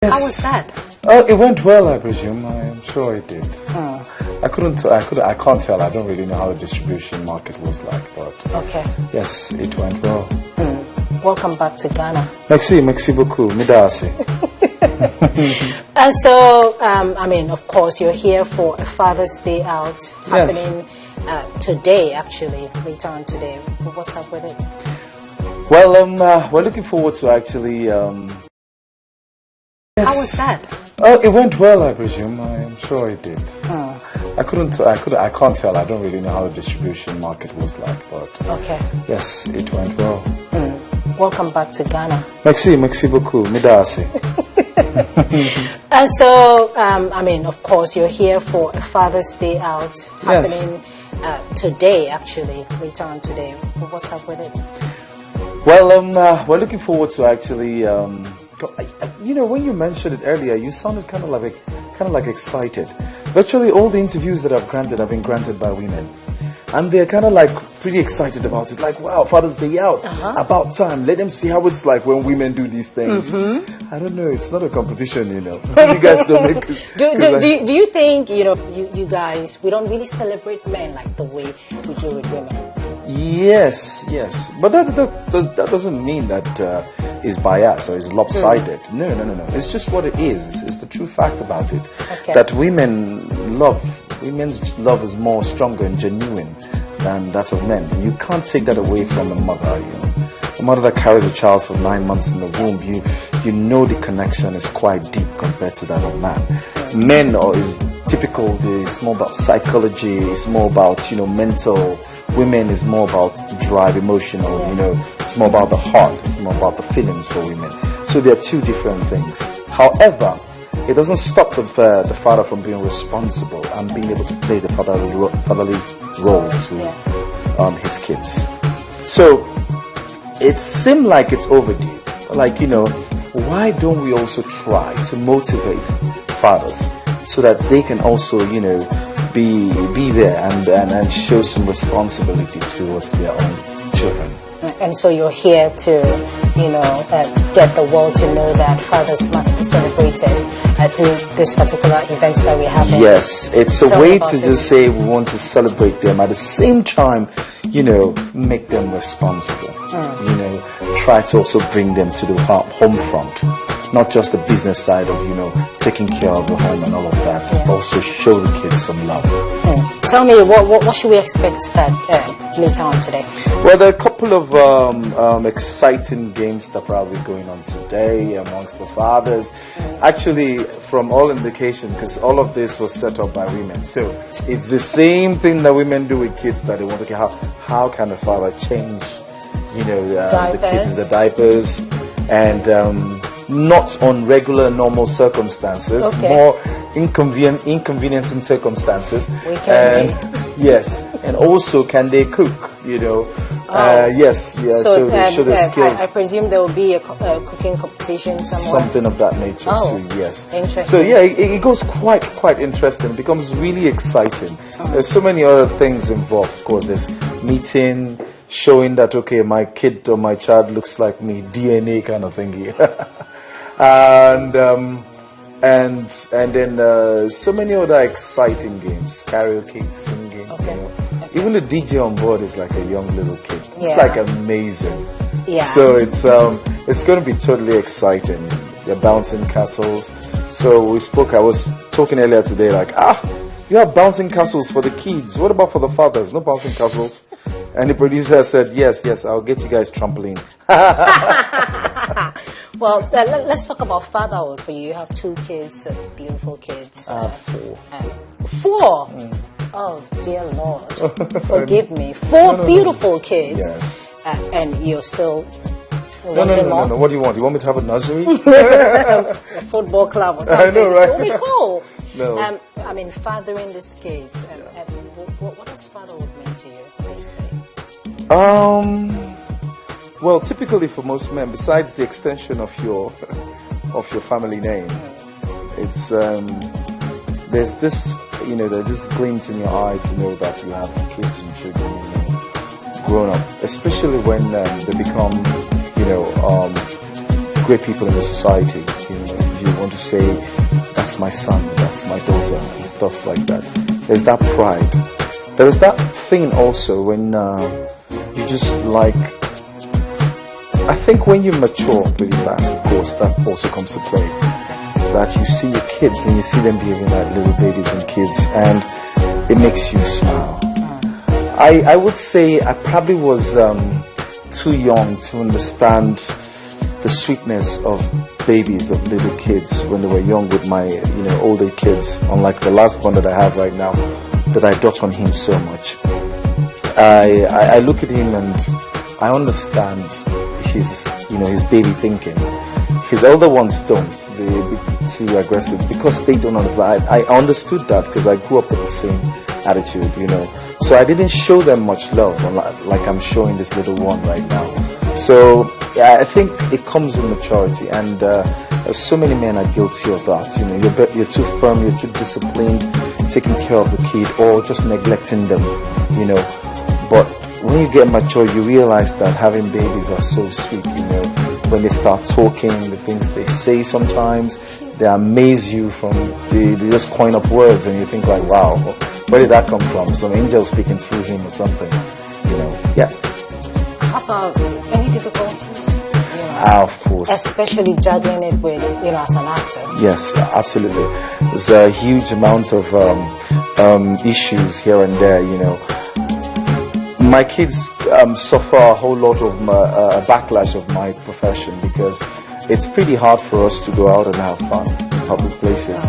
How was that? It went well, I presume. I'm sure it did. I can't tell. I don't really know how the distribution market was like, but okay. Yes, it went well. Welcome back to Ghana. Merci beaucoup. Midasi. So, I mean, of course, you're here for a Father's Day out happening today, actually, later on today. What's up with it? Well, we're looking forward to actually. How was that? It went well, I presume. I'm sure it did. I can't tell. I don't really know how the distribution market was like, but okay. Yes, it went well. Welcome back to Ghana. Merci beaucoup. Midasi. So, I mean, of course, you're here for a Father's Day out happening today, actually, later on today. What's up with it? Well, we're looking forward to actually. You know, when you mentioned it earlier, you sounded kind of like excited. Virtually all the interviews that I've granted have been granted by women, and they're kind of like pretty excited about it. Like, wow, Father's Day out, about time. Let them see how it's like when women do these things. I don't know. It's not a competition, you know. You guys don't make. Do you think you guys, we don't really celebrate men like the way we do with women? Yes, but that doesn't mean that is biased or is lopsided. No. It's just what it is. It's the true fact about it. Okay. That women's love is more stronger and genuine than that of men. You can't take that away from a mother. You know, a mother that carries a child for 9 months in the womb, you know the connection is quite deep compared to that of man. Men is typical. It's more about psychology. It's more about mental. Women is more about drive, emotional, it's more about the heart, it's more about the feelings for women. So there are two different things. However, it doesn't stop the father from being responsible and being able to play the fatherly role to his kids. So it seemed like it's overdue. Like, why don't we also try to motivate fathers so that they can also, be there and show some responsibility towards their own children. And so you're here to, get the world to know that fathers must be celebrated through this particular event that we have. Yes, it's a way to just say we want to celebrate them. At the same time, make them responsible. Try to also bring them to the home front. Not just the business side of, taking care of the home and all of that, but also show the kids some love. Tell me, what should we expect later on today? Well, there are a couple of exciting games that are probably going on today amongst the fathers. Actually, from all indication, because all of this was set up by women. So it's the same thing that women do with kids that they want to care. How can a father change, the kids in the diapers and not on regular, normal circumstances, more inconveniencing circumstances. Yes, and also can they cook? Yes, so they show their skills. I presume there will be a cooking competition somewhere. Something of that nature too. Yes. Interesting. So it goes quite interesting. It becomes really exciting. There's so many other things involved. Of course, there's meeting, showing that my kid or my child looks like me, DNA kind of thingy. And then so many other exciting games, karaoke, singing. Even the DJ on board is like a young little kid. It's like amazing. Yeah. So it's going to be totally exciting. They're bouncing castles. So I was talking earlier today, like, you have bouncing castles for the kids. What about for the fathers? No bouncing castles. And the producer said, yes, I'll get you guys trampoline. Well, let's talk about fatherhood for you. You have 2 kids, beautiful kids. 4. 4? Oh, dear Lord. Forgive me. 4 beautiful kids. Yes. And you're still wanting more? No. What do you want? You want me to have a nursery? A football club or something. I know, right? It would be cool. No. I mean, fathering these kids. What does fatherhood mean to you, basically? Well, typically for most men, besides the extension of your family name, it's there's this glint in your eye to know that you have kids and children grown up, especially when they become great people in the society. If you want to say, that's my son, that's my daughter, and stuff like that. There's that pride. There is that thing also when you just like, I think when you mature pretty fast, of course, that also comes to play. That you see your kids and you see them behaving like little babies and kids, and it makes you smile. I would say I probably was too young to understand the sweetness of babies, of little kids when they were young with my older kids, unlike the last one that I have right now, that I dote on him so much. I look at him and I understand his baby thinking. His elder ones don't. They're a bit too aggressive because they don't understand. I understood that because I grew up with the same attitude, So I didn't show them much love like I'm showing this little one right now. So I think it comes with maturity, and so many men are guilty of that. You're too firm, you're too disciplined, taking care of the kid, or just neglecting them. But when you get mature, you realize that having babies are so sweet. When they start talking, the things they say sometimes, they amaze you. They just coin up words, and you think like, wow, where did that come from? Some angel speaking through him or something. Yeah. How about any difficulties? Of course. Especially juggling it with, as an actor. Yes, absolutely. There's a huge amount of issues here and there, My kids suffer a whole lot of a backlash of my profession because it's pretty hard for us to go out and have fun in public places.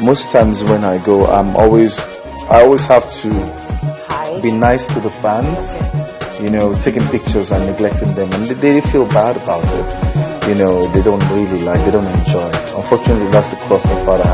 Most times when I go, I always have to be nice to the fans. Taking pictures and neglecting them, and they feel bad about it. They don't really they don't enjoy it. Unfortunately, that's the cross that father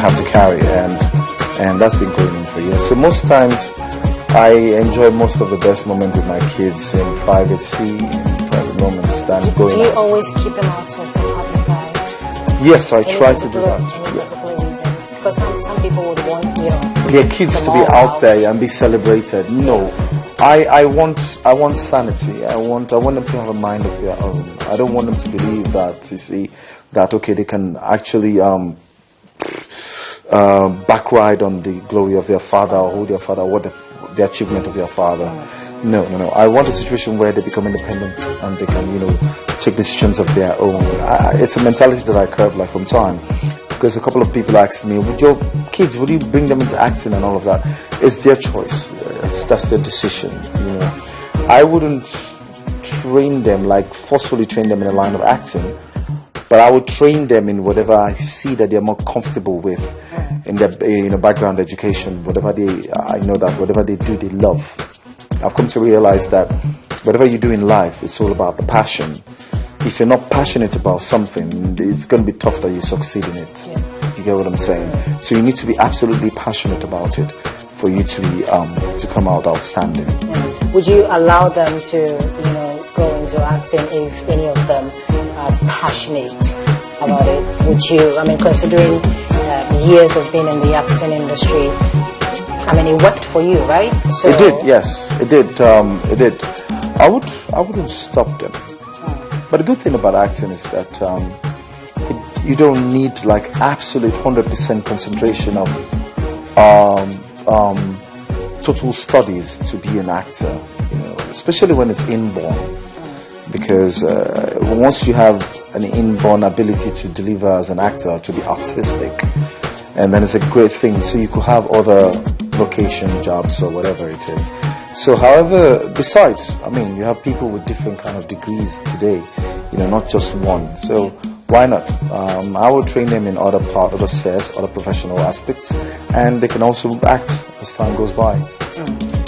have to carry, and that's been going on for years. So most times, I enjoy most of the best moments with my kids in private moments than going out. Do you always keep them out of the public eye? Yes, I try to do that. Any particular reason? Because some people would want, their kids to be out there and be celebrated. No. I want sanity. I want them to have a mind of their own. I don't want them to believe that they can actually backride on the glory of their father or who their father, the achievement of their father. No. I want a situation where they become independent and they can, take decisions of their own. It's a mentality that I curb from time. Because a couple of people asked me, would you bring them into acting and all of that? It's their choice. That's their decision. I wouldn't train them, forcefully train them in a line of acting, but I would train them in whatever I see that they're more comfortable with in their background education, whatever they do, they love. I've come to realize that whatever you do in life, it's all about the passion. If you're not passionate about something, it's going to be tough that you succeed in it. Yeah. You get what I'm saying? So you need to be absolutely passionate about it for you to be to come out outstanding. Yeah. Would you allow them to, go into acting if any of them are passionate about it? Would you? Considering years of being in the acting industry, it worked for you, right? So it did. Yes, it did. It did. I wouldn't stop them. But the good thing about acting is that you don't need absolute 100% concentration of total studies to be an actor, especially when it's inborn. Because once you have an inborn ability to deliver as an actor, to be artistic, and then it's a great thing. So you could have other vocation jobs or whatever it is. So, however, besides, you have people with different kind of degrees today, not just one. So, why not? I will train them in other spheres, other professional aspects, and they can also act as time goes by.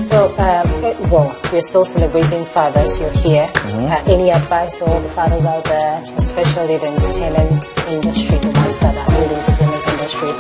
So, we're still celebrating fathers. You're here. Any advice to all the fathers out there, especially the entertainment industry, the ones that are in the entertainment industry?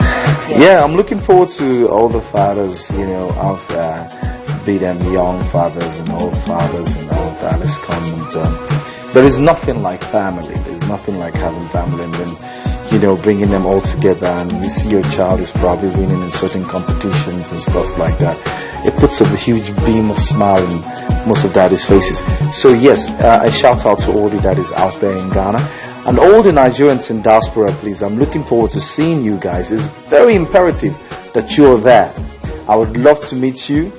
Yeah, I'm looking forward to all the fathers, out there. Be them young fathers and old fathers and all of that has come, and there is nothing like family. There's nothing like having family and then bringing them all together, and you see your child is probably winning in certain competitions and stuff like that. It puts a huge beam of smile in most of daddy's faces. So yes, I shout out to all the daddies out there in Ghana. And all the Nigerians in diaspora, please, I'm looking forward to seeing you guys. It's very imperative that you're there. I would love to meet you.